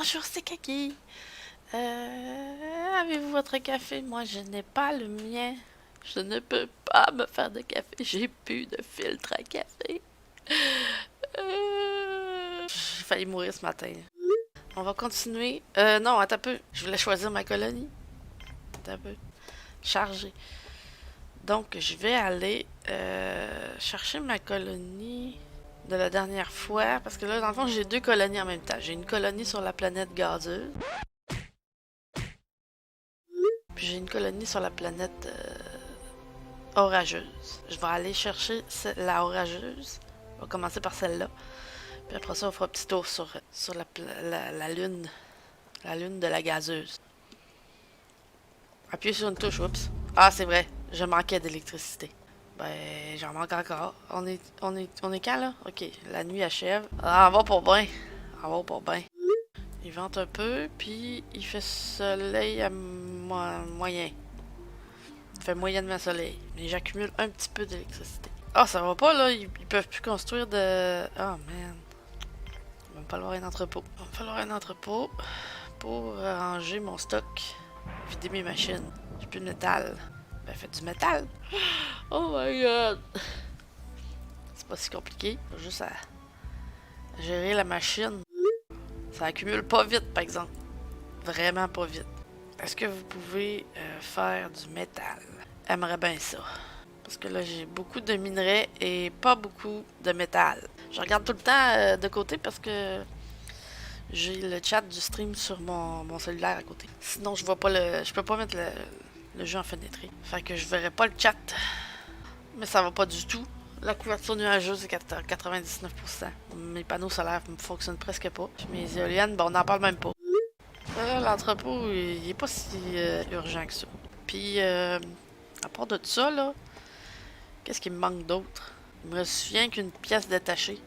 Bonjour, c'est Kaki. Avez-vous votre café? Moi, je n'ai pas le mien. Je ne peux pas me faire de café. J'ai plus de filtre à café. J'ai failli mourir ce matin. On va continuer. Non, attends un peu. Je voulais choisir ma colonie. Attends un peu. Charger. Donc, je vais aller chercher ma colonie de la dernière fois. Parce que là, dans le fond, j'ai deux colonies en même temps. J'ai une colonie sur la planète gazeuse. Puis j'ai une colonie sur la planète orageuse. Je vais aller chercher la orageuse. On va commencer par celle-là. Puis après ça, on fera un petit tour sur la lune. La lune de la gazeuse. Appuyez sur une touche, oups. Ah, c'est vrai, je manquais d'électricité. Ben, j'en manque encore. On est quand, là? Ok, la nuit achève. Ah, on va pour bien. On va pour bien. Il vente un peu, puis il fait soleil à moyen. Il fait moyennement soleil. Mais j'accumule un petit peu d'électricité. Ah, ça va pas, là. Ils peuvent plus construire de... Oh, man. Il va me falloir un entrepôt. Il va me falloir un entrepôt pour ranger mon stock. Vider mes machines. J'ai plus de métal. Ben, faites du métal. Oh my god. C'est pas si compliqué. Faut juste à gérer la machine. Ça accumule pas vite, par exemple. Vraiment pas vite. Est-ce que vous pouvez faire du métal? J'aimerais bien ça. Parce que là, j'ai beaucoup de minerais et pas beaucoup de métal. Je regarde tout le temps de côté parce que j'ai le chat du stream sur mon cellulaire à côté. Sinon, je vois pas le. Je peux pas mettre le jeu en fenêtré. Fait que je verrai pas le chat. Mais ça va pas du tout. La couverture nuageuse est à 99%. Mes panneaux solaires ne fonctionnent presque pas. Mes éoliennes, bon, on n'en parle même pas. L'entrepôt, il est pas si urgent que ça. Puis, à part de ça, là, qu'est-ce qui me manque d'autre? Je me souviens qu'une pièce détachée.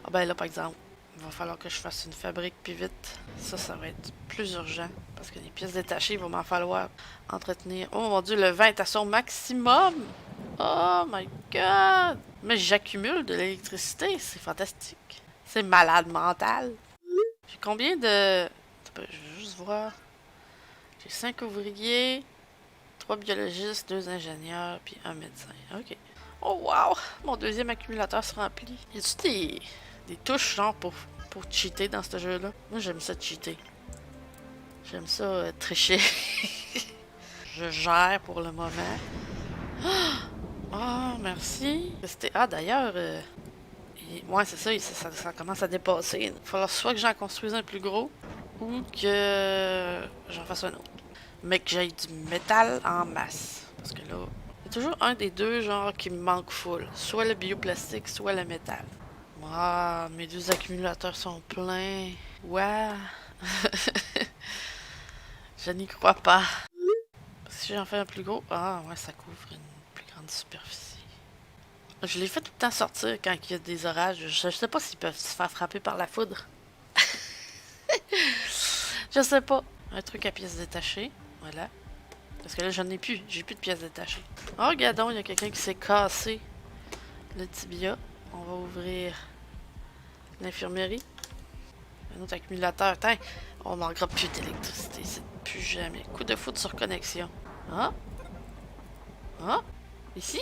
Ah ben là, par exemple, il va falloir que je fasse une fabrique plus vite. Ça va être plus urgent. Parce que les pièces détachées, il va m'en falloir entretenir. Oh mon dieu, le vin est à son maximum! Oh my god! Mais j'accumule de l'électricité, c'est fantastique. C'est malade mental. J'ai combien de... Je vais juste voir. J'ai 5 ouvriers, 3 biologistes, 2 ingénieurs, puis un médecin. Ok. Oh wow! Mon deuxième accumulateur se remplit. Y a-tu des touches genre pour cheater dans ce jeu-là? Moi j'aime ça cheater. J'aime ça tricher. Je gère pour le moment. Oh, merci. Ah, d'ailleurs, ouais, c'est ça commence à dépasser. Il va falloir soit que j'en construise un plus gros ou que j'en fasse un autre. Mais que j'aille du métal en masse. Parce que là, il y a toujours un des deux genres qui me manque full. Soit le bioplastique, soit le métal. Ah, mes deux accumulateurs sont pleins. Ouais. Je n'y crois pas. Si j'en fais un plus gros, ah ouais, ça couvre une plus grande superficie. Je les fais tout le temps sortir quand il y a des orages. Je sais pas s'ils peuvent se faire frapper par la foudre. Je sais pas. Un truc à pièces détachées. Voilà. Parce que là, j'en ai plus. J'ai plus de pièces détachées. Oh, regardons, il y a quelqu'un qui s'est cassé le tibia. On va ouvrir l'infirmerie. Un autre accumulateur. Tain, on manquera plus d'électricité. C'est plus jamais. Coup de foudre sur connexion. Ah? Ah? Ici?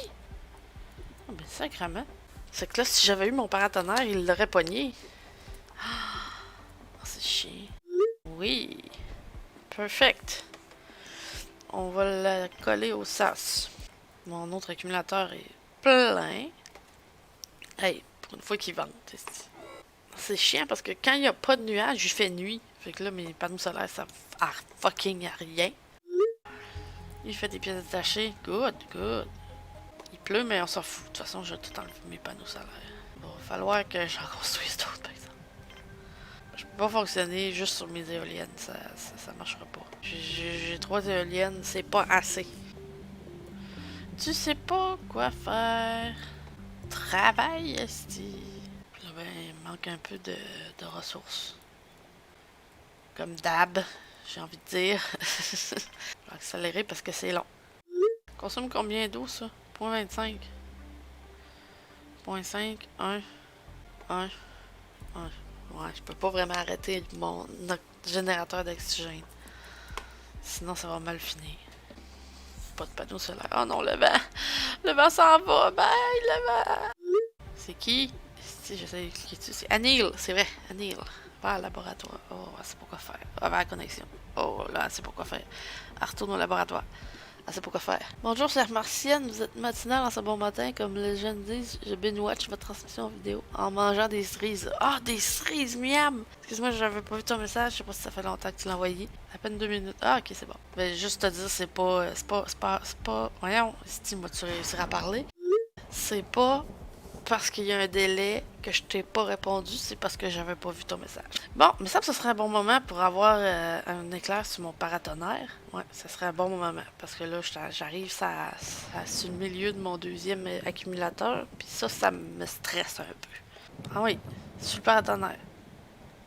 Oh, ben, sacrément. C'est que là, si j'avais eu mon paratonnerre, il l'aurait pogné. Oh, c'est chiant. Oui. Perfect. On va la coller au sas. Mon autre accumulateur est plein. Hey, pour une fois qu'il vente. C'est chiant parce que quand il n'y a pas de nuages, il fait nuit. Fait que là, mes panneaux solaires, ça fucking rien. Il fait des pièces détachées. Good, good. Il pleut, mais on s'en fout. De toute façon, je vais tout enlever mes panneaux solaires. Il va falloir que j'en construise d'autres, par exemple. Je peux pas fonctionner juste sur mes éoliennes. Ça marchera pas. J'ai 3 éoliennes, c'est pas assez. Tu sais pas quoi faire. Travaille, esti. Là, ben, il manque un peu de ressources. Comme d'hab, j'ai envie de dire. Je vais accélérer parce que c'est long. Consomme combien d'eau, ça? 0.25. 0.5, 1, 1, 1. Ouais, je peux pas vraiment arrêter mon générateur d'oxygène. Sinon, ça va mal finir. Pas de panneau solaire. Oh non, le vent! Le vent s'en va! Bye, le vent! C'est qui? Si j'essaie de cliquer dessus. C'est Anil, c'est vrai. Anil. Va au laboratoire. Oh, elle sait pas quoi faire. Va vers la connexion. Oh, là, elle sait pas quoi faire. Elle retourne au laboratoire. Elle sait pas quoi faire. Bonjour, chère martienne. Vous êtes matinale en ce bon matin. Comme les jeunes disent, je binge-watch votre transmission vidéo en mangeant des cerises. Ah, des cerises, miam! Excuse-moi, j'avais pas vu ton message. Je sais pas si ça fait longtemps que tu l'as envoyé. À peine 2 minutes. Ah, ok, c'est bon. Ben, juste te dire, c'est pas. Voyons, si moi, tu réussiras à parler. C'est pas parce qu'il y a un délai que je t'ai pas répondu, c'est parce que j'avais pas vu ton message. Bon, mais ça serait un bon moment pour avoir un éclair sur mon paratonnerre. Ouais, ça serait un bon moment. Parce que là, j'arrive sur le milieu de mon deuxième accumulateur. Puis ça me stresse un peu. Ah oui, sur le paratonnerre.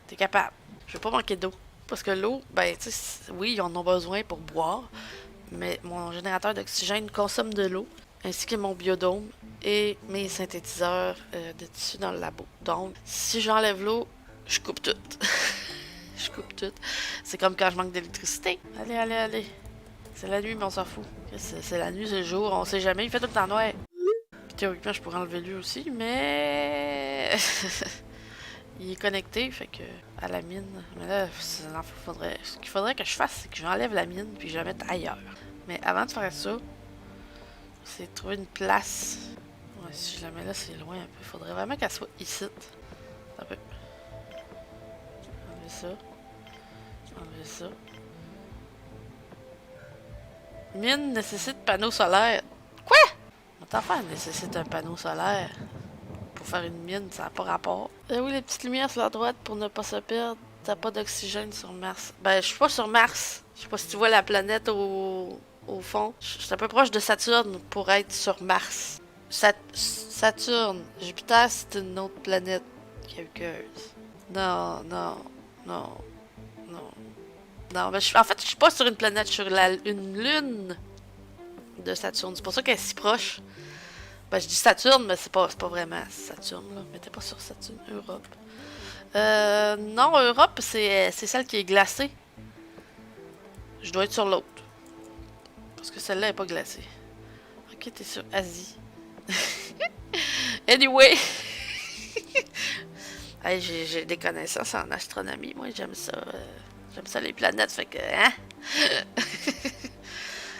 T'es capable. Je vais pas manquer d'eau. Parce que l'eau, ben, tu sais, oui, ils en ont besoin pour boire. Mais mon générateur d'oxygène consomme de l'eau, ainsi que mon biodôme et mes synthétiseurs de tissu dans le labo. Donc, si j'enlève l'eau, je coupe tout. Je coupe tout. C'est comme quand je manque d'électricité. Allez, allez, allez. C'est la nuit, mais on s'en fout. C'est la nuit, c'est le jour, on sait jamais. Il fait tout le temps noir. Puis théoriquement, je pourrais enlever lui aussi, mais... Il est connecté, fait que à la mine. Mais là, ce qu'il faudrait que je fasse, c'est que j'enlève la mine puis je la mette ailleurs. Mais avant de faire ça, c'est de trouver une place. Ouais, si je la mets là, c'est loin un peu. Il faudrait vraiment qu'elle soit ici. Un peu. Enlever ça. Enlever ça. Mine nécessite panneau solaire. Quoi? Notre affaire nécessite un panneau solaire. Pour faire une mine, ça n'a pas rapport. Oui, les petites lumières sur la droite pour ne pas se perdre. T'as pas d'oxygène sur Mars. Ben, je suis pas sur Mars. Je sais pas si tu vois la planète au fond. Je suis un peu proche de Saturne pour être sur Mars. Saturne. Jupiter, c'est une autre planète quelqueuse. Non, non, non, non. Non, ben, en fait, je suis pas sur une planète, je suis sur une lune de Saturne. C'est pour ça qu'elle est si proche. Ben, je dis Saturne, mais c'est pas vraiment Saturne, là. Mais t'es pas sur Saturne, Europe. Non, Europe, c'est celle qui est glacée. Je dois être sur l'autre. Parce que celle-là est pas glacée. Ok, t'es sur Asie. Anyway. Hey, j'ai des connaissances en astronomie. Moi, j'aime ça. J'aime ça les planètes, fait que... Hein?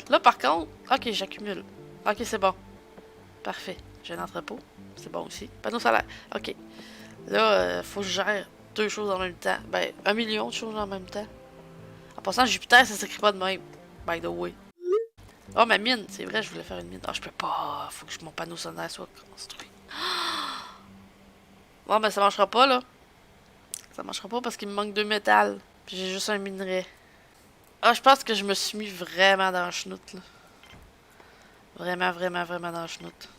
Là, par contre... Ok, j'accumule. Ok, c'est bon. Parfait. J'ai un entrepôt. C'est bon aussi. Panneau solaire. Ok. Là, faut que je gère 2 choses en même temps. Ben, 1 million de choses en même temps. En passant, Jupiter, ça s'écrit pas de même. By the way. Oh, ma mine. C'est vrai, je voulais faire une mine. Ah, je peux pas. Faut que mon panneau solaire soit construit. Bon, ben, ça marchera pas, là. Ça marchera pas parce qu'il me manque 2 métals. Puis j'ai juste un minerai. Ah, je pense que je me suis mis vraiment dans le chenoute, là. Vraiment, vraiment, vraiment dans le chenoute.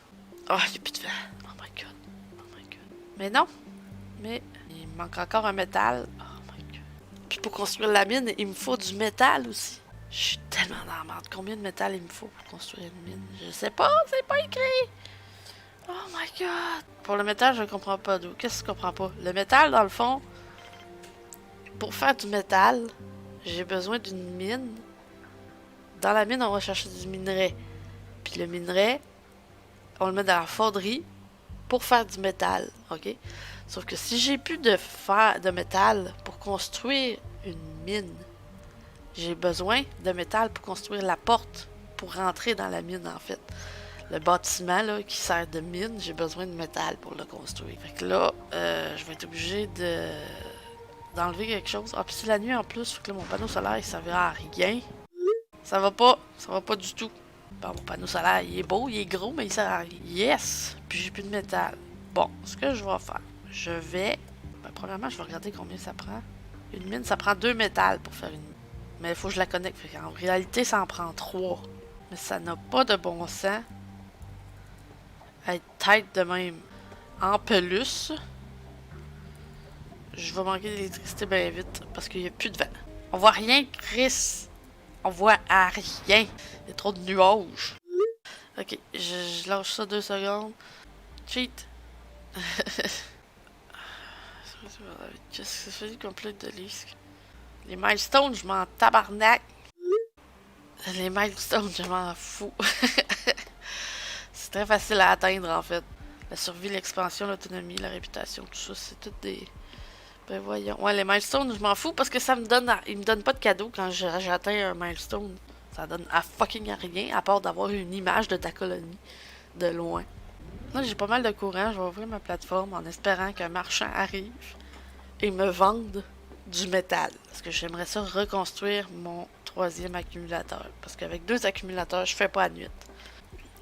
Oh, il n'y a plus de vent. Oh my god. Oh my god. Mais non. Mais il me manque encore un métal. Oh my god. Puis pour construire la mine, il me faut du métal aussi. Je suis tellement dans la merde. Combien de métal il me faut pour construire une mine? Je sais pas, c'est pas écrit. Oh my god. Pour le métal, je comprends pas d'où. Qu'est-ce que je comprends pas? Le métal, dans le fond, pour faire du métal, j'ai besoin d'une mine. Dans la mine, on va chercher du minerai. Puis le minerai, on le met dans la fonderie pour faire du métal, ok? Sauf que si j'ai plus de métal pour construire une mine, j'ai besoin de métal pour construire la porte pour rentrer dans la mine, en fait. Le bâtiment là, qui sert de mine, j'ai besoin de métal pour le construire. Fait que là, je vais être obligé d'enlever quelque chose. Ah, puis c'est la nuit en plus, fait que là, mon panneau solaire, il servira à rien. Ça va pas du tout. Bon, mon panneau solaire, il est beau, il est gros, mais il sert à rien. Yes! Puis j'ai plus de métal. Bon, ce que je vais faire, je vais... Ben, premièrement, je vais regarder combien ça prend. Une mine, ça prend 2 métals pour faire une mine. Mais il faut que je la connecte. En réalité, ça en prend 3. Mais ça n'a pas de bon sens à être tête de même. En peluche, je vais manquer d'électricité bien vite parce qu'il n'y a plus de vent. On voit rien, Chris. On voit à rien. Il y a trop de nuages. Ok, je lâche ça 2 secondes. Cheat. Qu'est-ce que c'est complet de liste? Les milestones, je m'en tabarnak. Les milestones, je m'en fous. C'est très facile à atteindre en fait. La survie, l'expansion, l'autonomie, la réputation, tout ça, c'est tout des. Ben voyons. Ouais, les milestones, je m'en fous parce que ça me donne. Ils me donnent pas de cadeau quand j'atteins un milestone. Ça donne à fucking rien à part d'avoir une image de ta colonie de loin. Là, j'ai pas mal de courant. Je vais ouvrir ma plateforme en espérant qu'un marchand arrive et me vende du métal. Parce que j'aimerais ça reconstruire mon troisième accumulateur. Parce qu'avec 2 accumulateurs, je fais pas la nuit.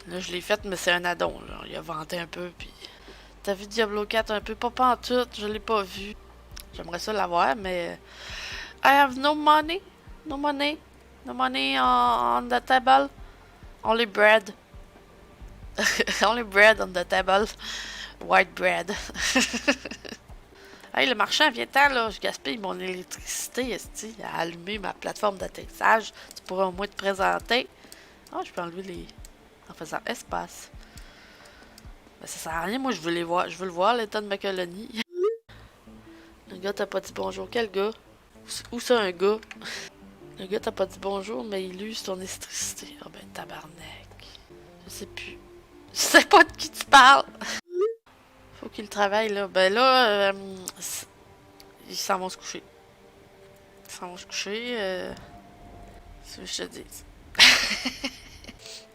Là, je l'ai fait, mais c'est un addon. Genre, il a vanté un peu, puis... T'as vu Diablo 4 un peu? Pas pantoute, je l'ai pas vu. J'aimerais ça l'avoir, mais... I have no money. No money. No money on the table. Only bread. Only bread on the table. White bread. Hey, le marchand, viens-t'en, là. Je gaspille mon électricité, esti, à allumer ma plateforme d'atterrissage. Tu pourrais au moins te présenter. Ah, je peux enlever les... en faisant espace. Ben, ça sert à rien, moi, je veux les voir. Je veux le voir, l'état de ma colonie. Le gars t'a pas dit bonjour. Quel gars? Où ça, un gars? Le gars t'a pas dit bonjour, mais il use ton électricité. Ah ben, tabarnak. Je sais plus. Je sais pas de qui tu parles. Faut qu'il travaille, là. Ben là, ils s'en vont se coucher. Ils s'en vont se coucher. C'est ce que je te dis.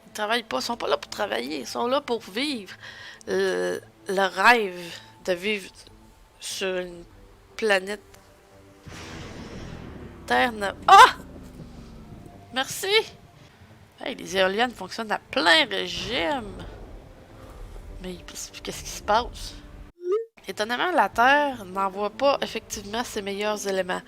Ils travaillent pas. Ils sont pas là pour travailler. Ils sont là pour vivre le rêve de vivre sur une planète Terre. Ah! Merci! Hey, les éoliennes fonctionnent à plein régime. Mais qu'est-ce qui se passe? Étonnamment, la Terre n'envoie pas effectivement ses meilleurs éléments.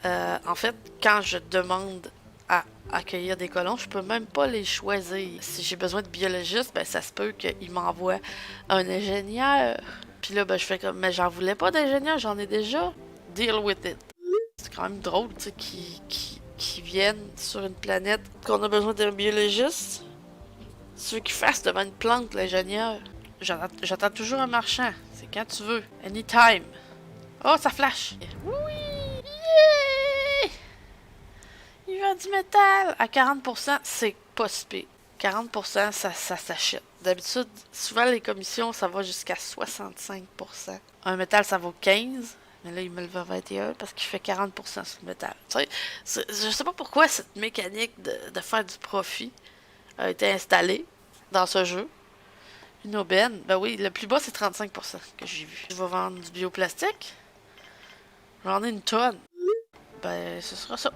En fait, quand je demande à accueillir des colons, je peux même pas les choisir. Si j'ai besoin de biologistes, ben ça se peut qu'ils m'envoient un ingénieur. Puis là, ben je fais comme, mais j'en voulais pas d'ingénieur, j'en ai déjà. Deal with it. C'est quand même drôle, tu sais, qui viennent sur une planète qu'on a besoin d'un biologiste. Tu veux qu'il fasse devant une plante, l'ingénieur. J'attends toujours un marchand. C'est quand tu veux. Anytime. Oh, ça flash. Oui! Yeah! Il vend du métal. À 40%, c'est pas si pire. 40%, ça s'achète. D'habitude, souvent les commissions, ça va jusqu'à 65%. Un métal, ça vaut 15. Mais là, il me le vend 21 parce qu'il fait 40% sur le métal. Tu sais, je sais pas pourquoi cette mécanique de faire du profit a été installée dans ce jeu. Une aubaine. Ben oui, le plus bas, c'est 35% que j'ai vu. Je vais vendre du bioplastique. J'en ai une tonne. Ben, ce sera ça.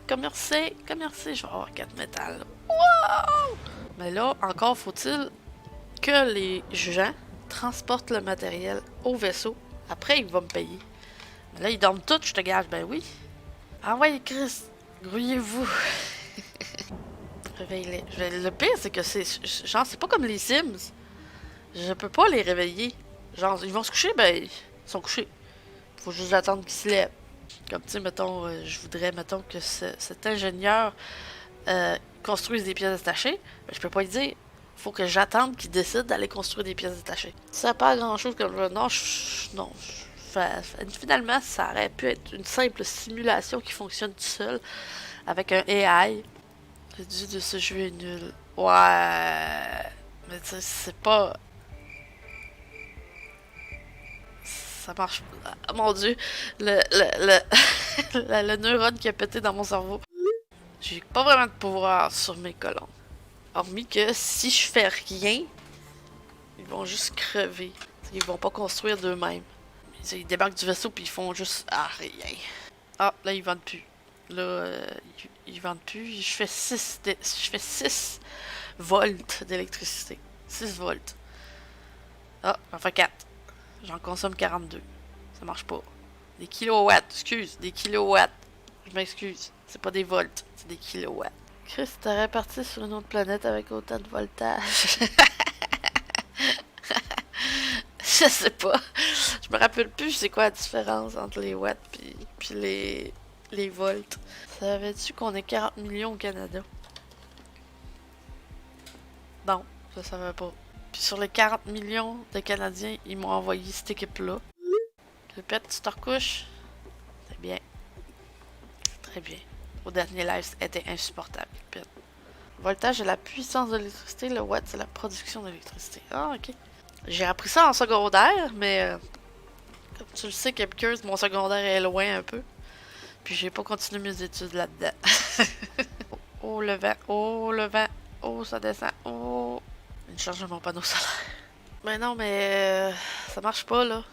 Commercer. Je vais avoir 4 métal. Wow! Mais là, encore faut-il que les gens transportent le matériel au vaisseau. Après, ils vont me payer. Mais là, ils dorment tous, je te gage. Ben oui. Ah ouais, Chris, grouillez-vous. Réveille-les. Le pire, c'est que genre, c'est pas comme les Sims. Je peux pas les réveiller. Genre, ils vont se coucher, ben, ils sont couchés. Faut juste attendre qu'ils se lèvent. Comme, tu sais, mettons, je voudrais, mettons, que cet ingénieur construise des pièces détachées. Ben, je peux pas lui dire. Faut que j'attende qu'il décide d'aller construire des pièces détachées. Ça n'a pas grand-chose comme je... Non, finalement, ça aurait pu être une simple simulation qui fonctionne tout seul avec un AI. Le dieu de ce jeu est nul. Ouais... Mais tu sais, c'est pas... Ça marche pas. Oh, mon dieu, le neurone qui a pété dans mon cerveau. J'ai pas vraiment de pouvoir sur mes colons. Hormis que si je fais rien, ils vont juste crever. Ils vont pas construire d'eux-mêmes. Ils débarquent du vaisseau puis ils font juste rien. Ah, là ils vendent plus. Là, ils vendent plus. Je fais 6 volts d'électricité. 6 volts. Ah, j'en fais 4. J'en consomme 42. Ça marche pas. Des kilowatts, excuse, des kilowatts. Je m'excuse. C'est pas des volts, c'est des kilowatts. Chris, t'aurais parti sur une autre planète avec autant de voltage. Je sais pas. Je me rappelle plus c'est quoi la différence entre les watts puis les volts. Savais-tu qu'on est 40 millions au Canada? Non, je savais pas. Puis sur les 40 millions de Canadiens, ils m'ont envoyé cette équipe-là. Le pet, tu te recouches. C'est bien. Très bien. Au dernier live, c'était insupportable. Le pet. Voltage est la puissance de l'électricité, le watt c'est la production d'électricité. Ah, ok. J'ai appris ça en secondaire, mais comme tu le sais, Capcuse, mon secondaire est loin un peu. Puis j'ai pas continué mes études là-dedans. Oh le vent, oh le vent, oh ça descend, oh. Une charge de mon panneau solaire. Mais non, mais ça marche pas là.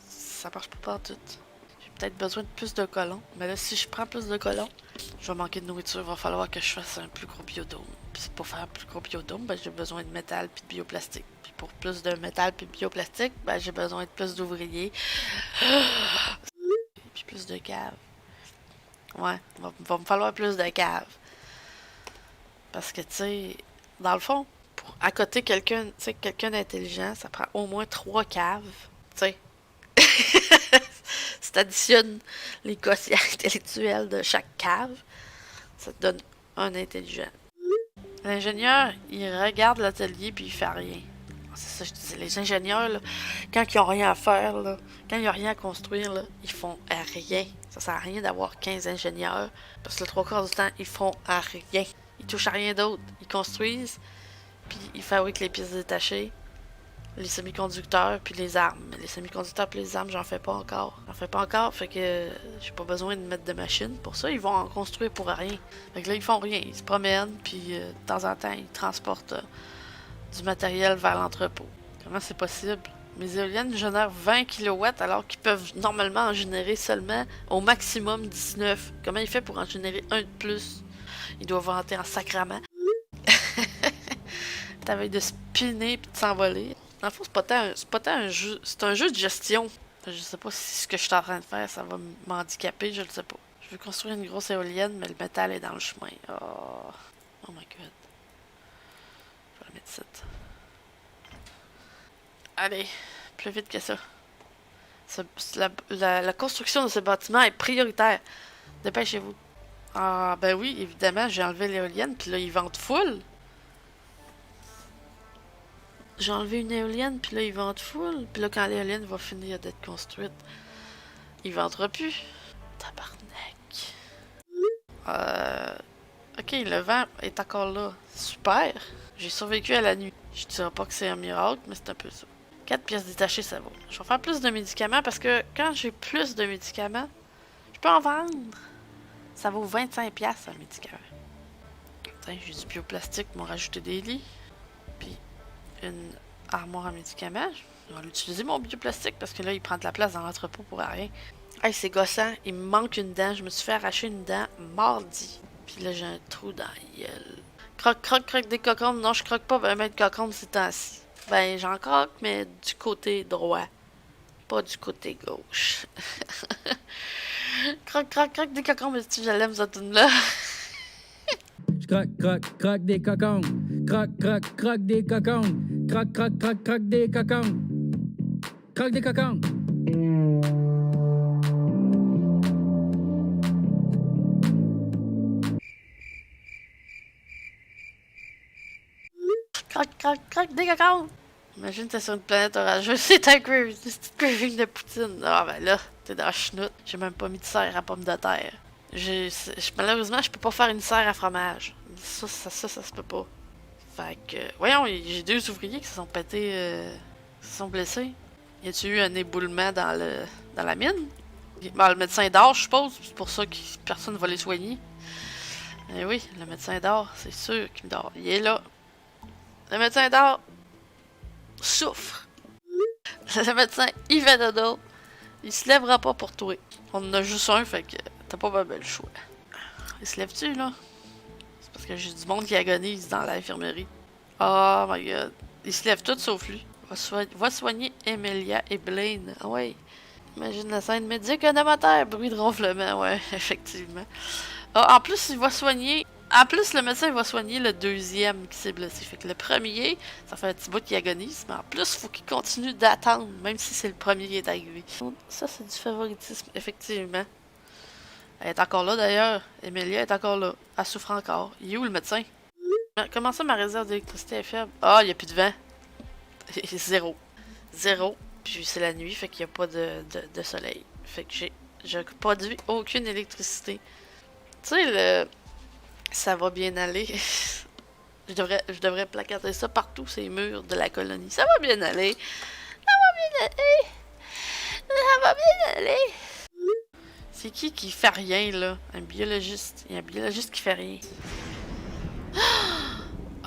Ça marche pas partout. J'ai peut-être besoin de plus de colons. Mais là, si je prends plus de colons, je vais manquer de nourriture. Il va falloir que je fasse un plus gros biodôme. Puis pour faire un plus gros biodôme, ben, j'ai besoin de métal puis de bioplastique. Puis pour plus de métal puis de bioplastique, ben, j'ai besoin de plus d'ouvriers. Puis plus de caves. Ouais, va me falloir plus de caves. Parce que, tu sais, dans le fond, pour accoter quelqu'un, tu sais, quelqu'un d'intelligent, ça prend au moins 3 caves. Tu sais. Si t'additionnes les quotients intellectuels de chaque cave, ça te donne un intelligent. L'ingénieur, il regarde l'atelier puis il fait rien. C'est ça que je disais. Les ingénieurs, là, quand ils ont rien à faire, là, quand ils ont rien à construire, là, ils font rien. Ça sert à rien d'avoir 15 ingénieurs. Parce que le 3 quarts du temps, ils font rien. Ils touchent à rien d'autre. Ils construisent, puis ils fabriquent les pièces détachées, les semi-conducteurs, puis les armes. Mais les semi-conducteurs puis les armes, j'en fais pas encore. J'en fais pas encore, fait que j'ai pas besoin de mettre de machines. Pour ça, ils vont en construire pour rien. Fait que là, ils font rien. Ils se promènent, puis de temps en temps, ils transportent du matériel vers l'entrepôt. Comment c'est possible? Mes éoliennes génèrent 20 kW alors qu'ils peuvent normalement en générer seulement au maximum 19. Comment il fait pour en générer un de plus? Il doit vanter en sacrament. T'avais de spinner puis de s'envoler. Dans le fond, c'est pas tant un jeu. C'est un jeu de gestion. Je sais pas si ce que je suis en train de faire, ça va m'handicaper, je le sais pas. Je veux construire une grosse éolienne, mais le métal est dans le chemin. Oh, oh my god. Je vais la mettre ici. Allez, plus vite que ça. La construction de ce bâtiment est prioritaire. Dépêchez-vous. Ah, ben oui, évidemment, j'ai enlevé l'éolienne, puis là, ils vendent full. J'ai enlevé une éolienne, puis là, ils vendent full. Puis là, quand l'éolienne va finir d'être construite, ils vendront plus. Tabarnak. Ok, le vent est encore là. Super. J'ai survécu à la nuit. Je dirais pas que c'est un miracle, mais c'est un peu ça. 4 pièces détachées, ça vaut. Je vais faire plus de médicaments parce que quand j'ai plus de médicaments, je peux en vendre. Ça vaut 25$ un médicament. Tiens, j'ai du bioplastique pour rajouter des lits. Puis une armoire à médicaments. Je vais l'utiliser mon bioplastique parce que là, il prend de la place dans l'entrepôt pour rien. Hey, c'est gossant. Il me manque une dent. Je me suis fait arracher une dent mardi. Puis là, j'ai un trou dans la gueule. Croque des cocombes. Non, je croque pas ben de cocombes ces temps-ci. Ben, j'en croque, mais du côté droit. Pas du côté gauche. Croque des cocombes. Si je l'aime, cette tune-là. Je croque des cocons. Croque des cocons. Croque des cocons. Croque des cocons. Croque des cocombes. Imagine t'es sur une planète orageuse, c'est un craving de poutine. Ah ben là, t'es dans la chenoute. J'ai même pas mis de serre à pomme de terre. Malheureusement, je peux pas faire une serre à fromage. Ça se peut pas. Fait que, voyons, j'ai 2 ouvriers qui se sont pétés, qui se sont blessés. Y a-tu eu un éboulement dans la mine? Ben, le médecin dort, je suppose. C'est pour ça que personne va les soigner. Eh oui, le médecin dort, c'est sûr qu'il dort. Il est là. Le médecin dort. Souffre. Le médecin, il fait dodo. Il se lèvera pas pour toi. On en a juste un, fait que t'as pas bien le choix. Il se lève-tu, là? C'est parce que j'ai du monde qui agonise dans l'infirmerie. Oh my god. Ils se lèvent tous sauf lui. Va soigner Emilia et Blaine. Ah ouais. Imagine la scène médico-nomotaire. Bruit de ronflement, ouais, effectivement. Ah, en plus, il va soigner... En plus, le médecin va soigner le deuxième qui s'est blessé. Fait que le premier, ça fait un petit bout qui agonise, mais en plus, il faut qu'il continue d'attendre, même si c'est le premier qui est arrivé. Ça, c'est du favoritisme, effectivement. Elle est encore là, d'ailleurs. Emilia est encore là. Elle souffre encore. Il est où, le médecin? Comment ça, ma réserve d'électricité est faible? Ah, il n'y a plus de vent. Zéro. Puis c'est la nuit, fait qu'il n'y a pas de soleil. Fait que je produis aucune électricité. Tu sais, ça va bien aller. je devrais placarder ça partout, ces murs de la colonie. Ça va bien aller. Ça va bien aller. Ça va bien aller. C'est qui fait rien, là? Un biologiste. Il y a un biologiste qui fait rien.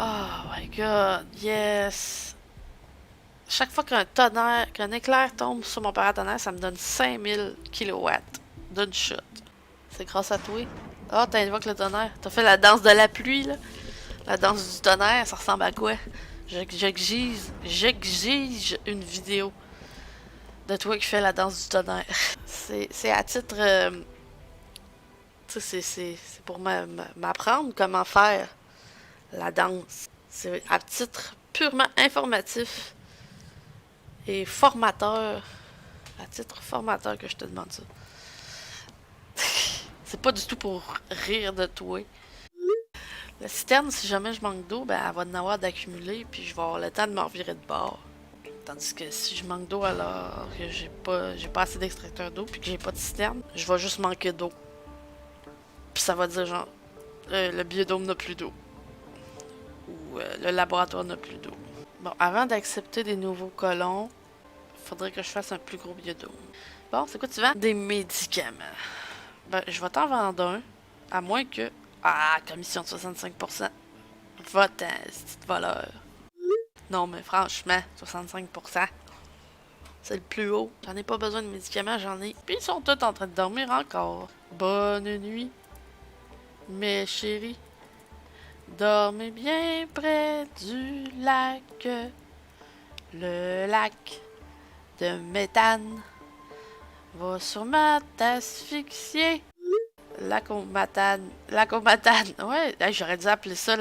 Oh my god, yes! Chaque fois qu'un éclair tombe sur mon paratonnerre, ça me donne 5000 kilowatts d'une shot. C'est grâce à toi. Ah, oh, t'invoques le tonnerre. T'as fait la danse de la pluie, là. La danse du tonnerre, ça ressemble à quoi? J'exige une vidéo de toi qui fais la danse du tonnerre. C'est à titre... tu sais, c'est pour m'apprendre comment faire la danse. C'est à titre purement informatif et formateur. À titre formateur que je te demande ça. C'est pas du tout pour rire de toi. La citerne, si jamais je manque d'eau, ben elle va en avoir d'accumuler, puis je vais avoir le temps de m'en revirer de bord. Tandis que si je manque d'eau alors que j'ai pas assez d'extracteur d'eau, puis que j'ai pas de citerne, je vais juste manquer d'eau. Puis ça va dire genre, le biodôme n'a plus d'eau. Ou le laboratoire n'a plus d'eau. Bon, avant d'accepter des nouveaux colons, faudrait que je fasse un plus gros biodôme. Bon, c'est quoi tu vends? Des médicaments. Ben, je vais t'en vendre un, à moins que... Ah, commission de 65%. Va-t'en, c'est voleur. Non, mais franchement, 65%. C'est le plus haut. J'en ai pas besoin de médicaments, j'en ai. Puis ils sont tous en train de dormir encore. Bonne nuit, mes chéris. Dormez bien près du lac. Le lac de méthane va sûrement t'asphyxier. Lac au matane. Lac au matane. Ouais, j'aurais dû appeler ça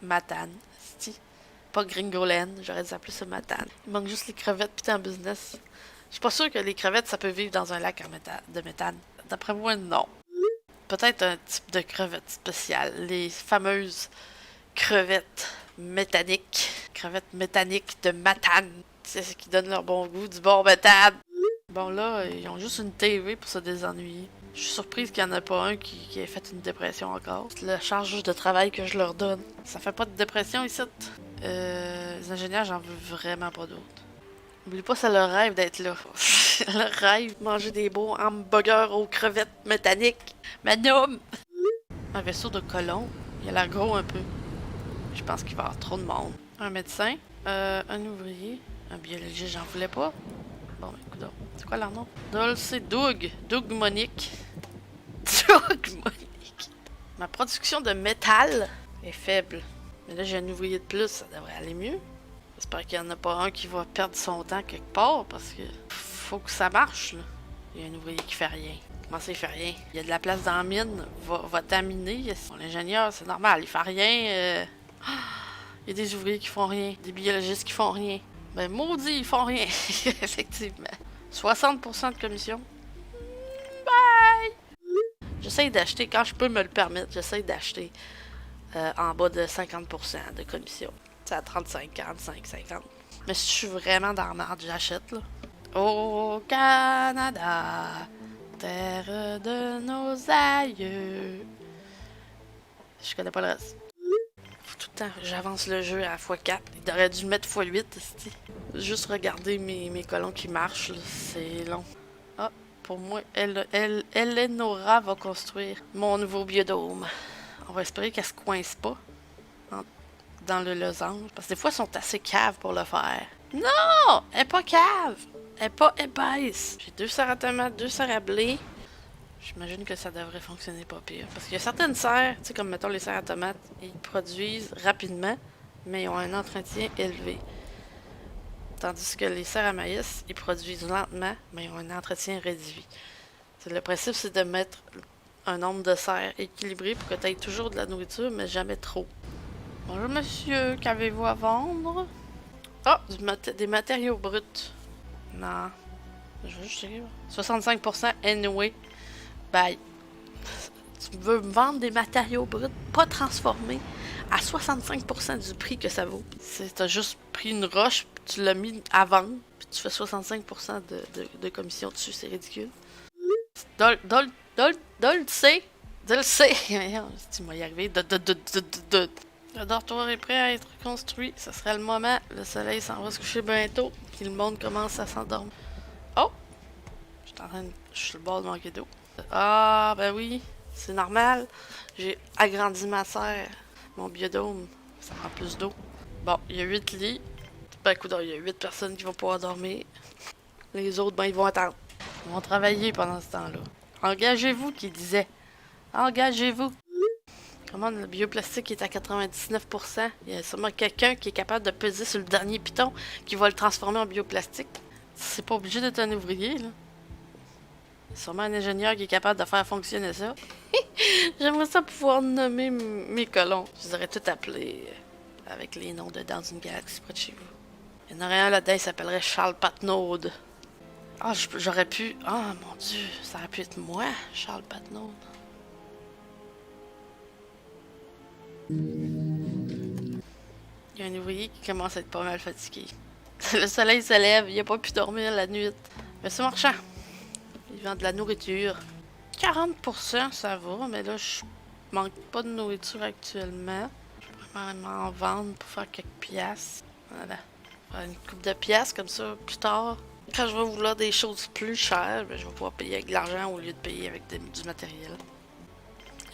matane. Pas Gringoland, j'aurais dû appeler ça matane. Il manque juste les crevettes, pis t'es en business. Je suis pas sûre que les crevettes, ça peut vivre dans un lac de méthane. D'après moi, non. Peut-être un type de crevette spéciale. Les fameuses crevettes méthaniques. Crevettes méthaniques de Matane. C'est ce qui donne leur bon goût, du bon méthane. Bon là, ils ont juste une TV pour se désennuyer. Je suis surprise qu'il n'y en a pas un qui ait fait une dépression encore. C'est la charge de travail que je leur donne. Ça fait pas de dépression ici. Les ingénieurs, j'en veux vraiment pas d'autres. N'oublie pas, c'est leur rêve d'être là. Leur rêve, manger des beaux hamburgers aux crevettes méthaniques. Madame! Un vaisseau de colon, il a l'air gros un peu. Je pense qu'il va y avoir trop de monde. Un médecin, un ouvrier, un biologiste, j'en voulais pas. Bon, écoute, c'est quoi leur nom? C'est Doug. Doug Monique. Doug Monique. Ma production de métal est faible. Mais là, j'ai un ouvrier de plus, ça devrait aller mieux. J'espère qu'il n'y en a pas un qui va perdre son temps quelque part, parce que faut que ça marche, là. Il y a un ouvrier qui fait rien. Comment ça, il fait rien? Il y a de la place dans la mine, va t'aminer. L'ingénieur, c'est normal, il fait rien. Il y a des ouvriers qui font rien, des biologistes qui font rien. Ben, maudit, ils font rien, effectivement. 60% de commission. Bye! J'essaye d'acheter, quand je peux me le permettre, j'essaye d'acheter en bas de 50% de commission. C'est à 35, 45, 50. Mais si je suis vraiment dans la merde, j'achète, là. Au Canada, terre de nos aïeux. Je connais pas le reste. Tout le temps, j'avance le jeu à x4. Il aurait dû le mettre x8, c'ti. Juste regarder mes colons qui marchent, là, c'est long. Ah, pour moi, Eleonora va construire mon nouveau biodôme. On va espérer qu'elle se coince pas dans le losange. Parce que des fois, ils sont assez caves pour le faire. Non! Elle est pas cave! Elle est pas épaisse. J'ai 2 serres à tomates, 2 serres à blé. J'imagine que ça devrait fonctionner pas pire. Parce qu'il y a certaines serres, tu sais, comme mettons les serres à tomates, ils produisent rapidement, mais ils ont un entretien élevé. Tandis que les serres à maïs, ils produisent lentement, mais ils ont un entretien réduit. Le principe, c'est de mettre un nombre de serres équilibré pour que tu aies toujours de la nourriture, mais jamais trop. Bonjour monsieur, qu'avez-vous à vendre? Ah, des matériaux bruts. Non. Je veux juste écrire. 65% anyway. Bye. Tu veux me vendre des matériaux bruts, pas transformés, à 65% du prix que ça vaut. T'as juste pris une roche, puis tu l'as mis à vendre, puis tu fais 65% de commission dessus, c'est ridicule. Dol-le-sais. Tu m'as y arrivé. Le dortoir est prêt à être construit. Ce serait le moment. Le soleil s'en va se coucher bientôt. Puis le monde commence à s'endormir. Oh! Je suis le bord de manquer d'eau. Ah, ben oui. C'est normal. J'ai agrandi ma serre. Mon biodôme. Ça prend plus d'eau. Bon, il y a 8 lits. Ben écoute, il y a 8 personnes qui vont pouvoir dormir. Les autres, ben ils vont attendre. Ils vont travailler pendant ce temps-là. Engagez-vous, qui disait. Engagez-vous. Comment le bioplastique est à 99%? Il y a sûrement quelqu'un qui est capable de peser sur le dernier piton qui va le transformer en bioplastique. C'est pas obligé d'être un ouvrier, là. Il y a sûrement un ingénieur qui est capable de faire fonctionner ça. J'aimerais ça pouvoir nommer mes colons. Je les aurais tout appelés avec les noms de dans une galaxie près de chez vous. Il y en aurait un là-dedans, il s'appellerait Charles Patnaud. Ah, j'aurais pu... Ah, mon Dieu, ça aurait pu être moi, Charles Patnaud. Il y a un ouvrier qui commence à être pas mal fatigué. Le soleil se lève, il a pas pu dormir la nuit. Monsieur Marchand, il vend de la nourriture. 40%, ça va, mais là, je manque pas de nourriture actuellement. Je pourrais m'en vendre pour faire quelques piastres. Voilà. Faire une coupe de piastres comme ça plus tard. Quand je vais vouloir des choses plus chères, ben, je vais pouvoir payer avec de l'argent au lieu de payer avec du matériel.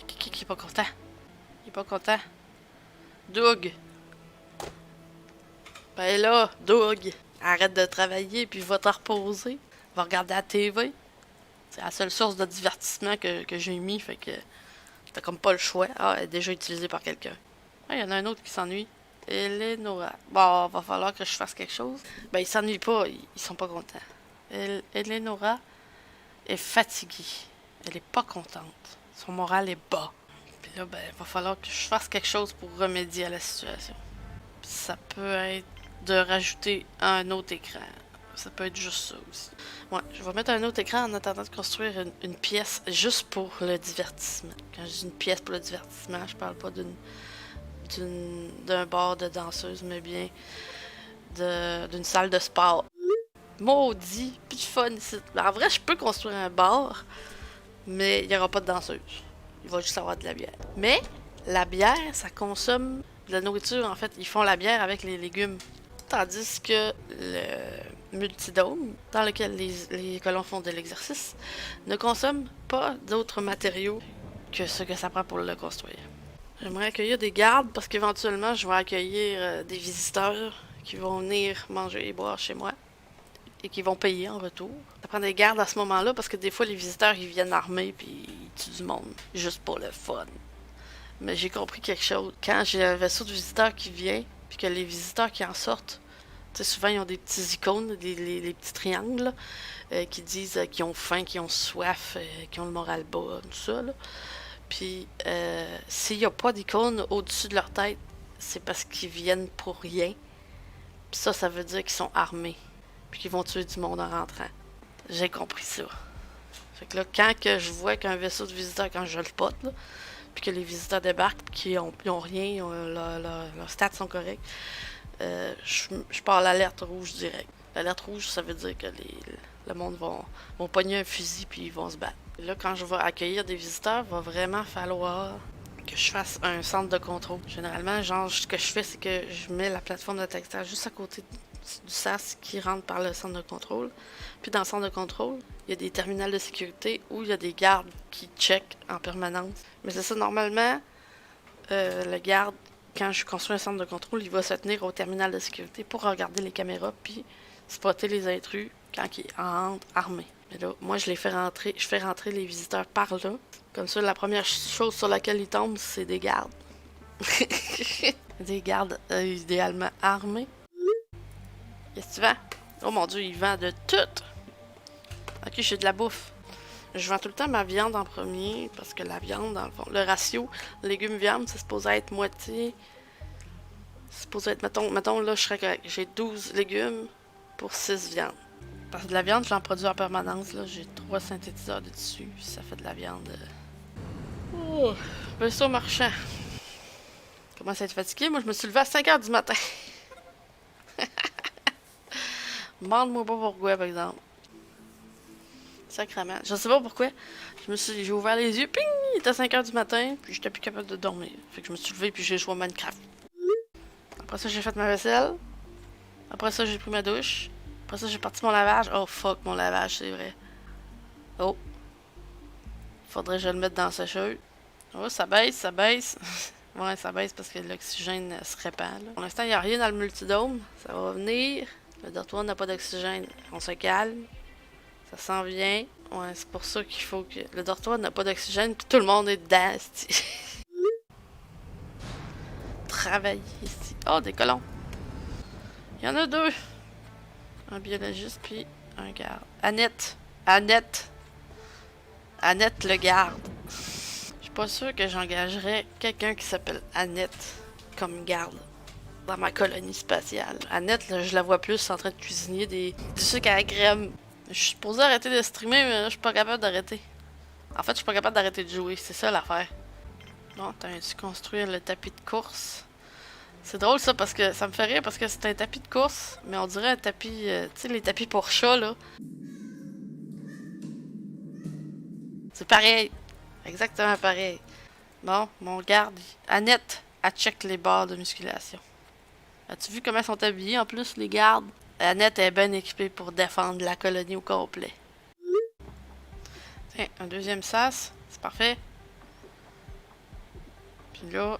Qui est pas content? Il est pas content? Doug! Ben là, Doug, arrête de travailler puis va te reposer. Va regarder la TV. C'est la seule source de divertissement que j'ai mis, fait que t'as comme pas le choix. Ah, elle est déjà utilisée par quelqu'un. Ah, il y en a un autre qui s'ennuie. Eleonora. Bon, va falloir que je fasse quelque chose. Ben, ils s'ennuient pas, ils sont pas contents. Eleonora est fatiguée. Elle est pas contente. Son moral est bas. Puis là, ben, va falloir que je fasse quelque chose pour remédier à la situation. Puis ça peut être de rajouter un autre écran. Ça peut être juste ça aussi. Ouais, je vais mettre un autre écran en attendant de construire une pièce juste pour le divertissement. Quand je dis une pièce pour le divertissement, je parle pas d'un bar de danseuse, mais bien d'une salle de sport. Maudit, plus de fun ici. En vrai, je peux construire un bar, mais il n'y aura pas de danseuse. Il va juste avoir de la bière. Mais la bière, ça consomme de la nourriture. En fait, ils font la bière avec les légumes. Tandis que le multidôme, dans lequel les colons font de l'exercice, ne consomme pas d'autres matériaux que ce que ça prend pour le construire. J'aimerais accueillir des gardes parce qu'éventuellement, je vais accueillir des visiteurs qui vont venir manger et boire chez moi et qui vont payer en retour. Ça prend des gardes à ce moment-là parce que des fois, les visiteurs, ils viennent armés puis ils tuent du monde, juste pour le fun. Mais j'ai compris quelque chose. Quand j'ai un vaisseau de visiteurs qui vient, puis que les visiteurs qui en sortent, tu sais, souvent, ils ont des petits icônes, les petits triangles, qui disent qu'ils ont faim, qu'ils ont soif, qu'ils ont le moral bas, tout ça, là. Puis, s'il n'y a pas d'icône au-dessus de leur tête, c'est parce qu'ils viennent pour rien. Puis ça veut dire qu'ils sont armés. Puis qu'ils vont tuer du monde en rentrant. J'ai compris ça. Fait que là, quand que je vois qu'un vaisseau de visiteurs, quand je le pote, là, puis que les visiteurs débarquent, puis qu'ils ont rien, leurs stats sont corrects, je pars l'alerte rouge direct. L'alerte rouge, ça veut dire que le monde vont pogner un fusil puis ils vont se battre. Et là, quand je vais accueillir des visiteurs, il va vraiment falloir que je fasse un centre de contrôle. Généralement, genre, ce que je fais, c'est que je mets la plateforme de textile juste à côté du SAS qui rentre par le centre de contrôle. Puis dans le centre de contrôle, il y a des terminals de sécurité où il y a des gardes qui checkent en permanence. Mais c'est ça, normalement, le garde, quand je construis un centre de contrôle, il va se tenir au terminal de sécurité pour regarder les caméras puis spotter les intrus quand ils entrent armés. Mais là, moi, je fais rentrer les visiteurs par là. Comme ça, la première chose sur laquelle ils tombent, c'est des gardes. Des gardes idéalement armés. Qu'est-ce que tu vends? Oh mon Dieu, il vend de tout! Ok, j'ai de la bouffe. Je vends tout le temps ma viande en premier, parce que la viande, dans le fond, le ratio légumes-viande, c'est supposé être moitié. C'est supposé être, mettons là, je serais correct. J'ai 12 légumes pour 6 viandes. Parce que de la viande, j'en produis en permanence, là. J'ai 3 synthétiseurs de tissu, ça fait de la viande. Oh, vaisseau marchand. Commence à être fatigué. Moi, je me suis levé à 5h du matin. Demande-moi pas pourquoi, par exemple. Sacrement. Je sais pas pourquoi. J'ai ouvert les yeux, ping! Il était 5h du matin, puis j'étais plus capable de dormir. Fait que je me suis levée, puis j'ai joué à Minecraft. Après ça, j'ai fait ma vaisselle. Après ça, j'ai pris ma douche. Après ça, j'ai parti mon lavage. Oh fuck, mon lavage, c'est vrai. Oh. Faudrait que je le mette dans la sécheuse. Oh, ça baisse, ça baisse. Ouais, ça baisse parce que l'oxygène se répand. Là. Pour l'instant, il n'y a rien dans le multidôme. Ça va venir. Le dortoir n'a pas d'oxygène. On se calme. Ça s'en vient. Ouais, c'est pour ça qu'il faut que... Le dortoir n'a pas d'oxygène, puis tout le monde est dedans, c'ti. Travailler ici. Oh, des colons. Il y en a deux. Un biologiste, puis un garde. Annette. Annette. Annette le garde. Je suis pas sûre que j'engagerais quelqu'un qui s'appelle Annette comme garde dans ma colonie spatiale. Annette, là, je la vois plus en train de cuisiner du sucre à la crème. Je suis supposée arrêter de streamer, mais là, je suis pas capable d'arrêter. En fait, je suis pas capable d'arrêter de jouer, c'est ça l'affaire. Bon, t'as dû construire le tapis de course. C'est drôle ça, parce que ça me fait rire, parce que c'est un tapis de course, mais on dirait un tapis, tu sais, les tapis pour chat, là. C'est pareil. Exactement pareil. Bon, mon garde, Annette, elle check les barres de musculation. As-tu vu comment ils sont habillés en plus, les gardes? Annette est bien équipée pour défendre la colonie au complet. Tiens, un deuxième sas, c'est parfait. Puis là,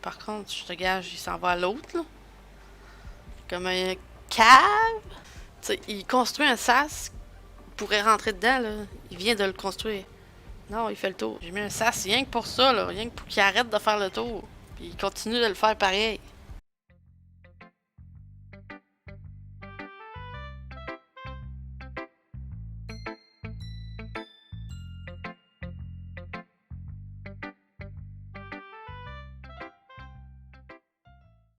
par contre, je te gage, il s'en va à l'autre, là. Comme un cave. Tu sais, il construit un sas, il pourrait rentrer dedans, là. Il vient de le construire. Non, il fait le tour. J'ai mis un sas rien que pour ça, là. Rien que pour qu'il arrête de faire le tour. Puis il continue de le faire pareil.